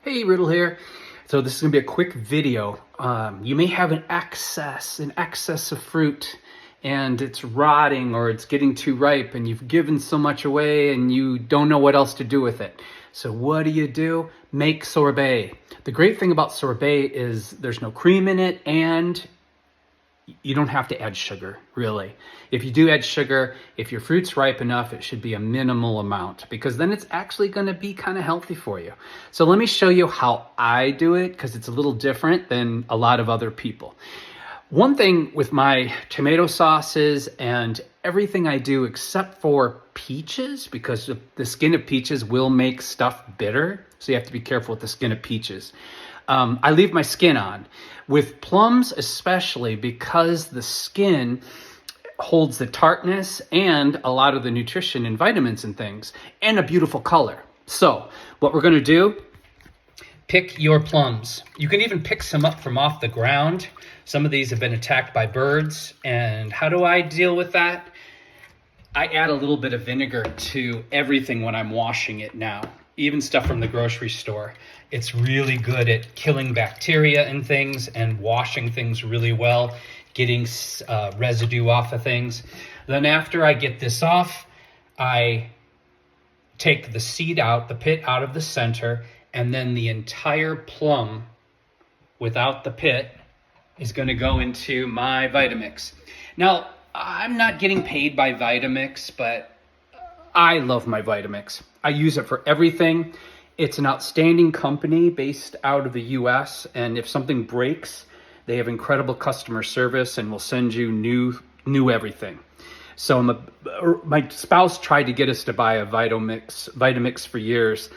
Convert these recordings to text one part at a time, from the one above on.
Hey, Riddle here. So this is gonna be a quick video. You may have an excess of fruit and it's rotting or it's getting too ripe and you've given so much away and you don't know what else to do with it. So what do? Make sorbet. The great thing about sorbet is there's no cream in it and you don't have to add sugar, really. If you do add sugar, if your fruit's ripe enough, it should be a minimal amount because then it's actually gonna be kind of healthy for you. So let me show you how I do it because it's a little different than a lot of other people. One thing with my tomato sauces and everything I do except for peaches, because the skin of peaches will make stuff bitter, so you have to be careful with the skin of peaches. I leave my skin on. With plums especially, because the skin holds the tartness and a lot of the nutrition and vitamins and things, and a beautiful color. So what we're gonna do, pick your plums. You can even pick some up from off the ground. Some of these have been attacked by birds. And how do I deal with that? I add a little bit of vinegar to everything when I'm washing it now, even stuff from the grocery store. It's really good at killing bacteria and things and washing things really well, getting residue off of things. Then after I get this off, I take the seed out, the pit out of the center, and then the entire plum without the pit is gonna go into my Vitamix. Now, I'm not getting paid by Vitamix, but I love my Vitamix. I use it for everything. It's an outstanding company based out of the US, and if something breaks, they have incredible customer service and will send you new everything. So my spouse tried to get us to buy a Vitamix for years,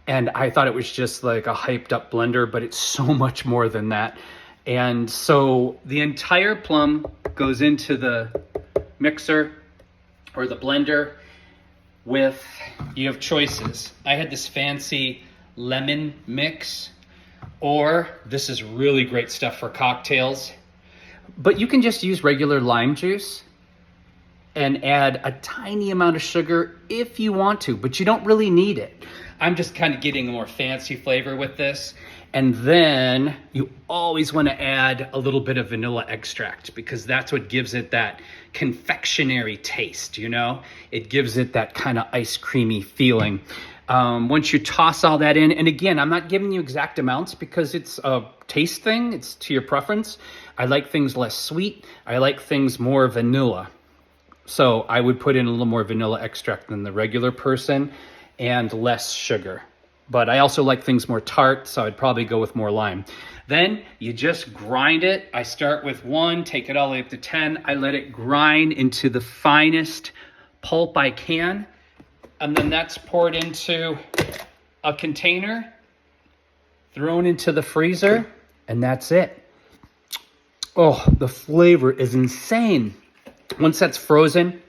and I thought it was just like a hyped up blender, but it's so much more than that. And so the entire plum goes into the mixer or the blender with, you have choices. I had this fancy lemon mix, or this is really great stuff for cocktails, but you can just use regular lime juice and add a tiny amount of sugar if you want to, but you don't really need it. I'm just kind of getting a more fancy flavor with this. And then you always want to add a little bit of vanilla extract because that's what gives it that confectionery taste, you know? It gives it that kind of ice creamy feeling. Once you toss all that in, and again, I'm not giving you exact amounts because it's a taste thing, it's to your preference. I like things less sweet. I like things more vanilla. So I would put in a little more vanilla extract than the regular person and less sugar. But I also like things more tart, so I'd probably go with more lime. Then you just grind it. I start with 1, take it all the way up to 10. I let it grind into the finest pulp I can. And then that's poured into a container, thrown into the freezer, and that's it. Oh, the flavor is insane. Once that's frozen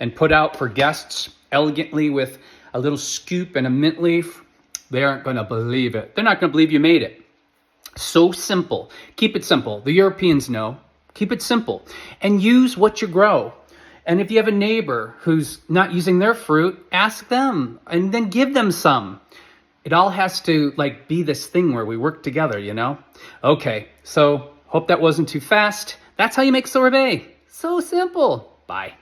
and put out for guests elegantly with a little scoop and a mint leaf, they aren't gonna believe it. They're not gonna believe you made it. So simple. Keep it simple. The Europeans know. Keep it simple. And use what you grow. And if you have a neighbor who's not using their fruit, ask them and then give them some. It all has to be this thing where we work together, you know? Okay, so hope that wasn't too fast. That's how you make sorbet. So simple. Bye.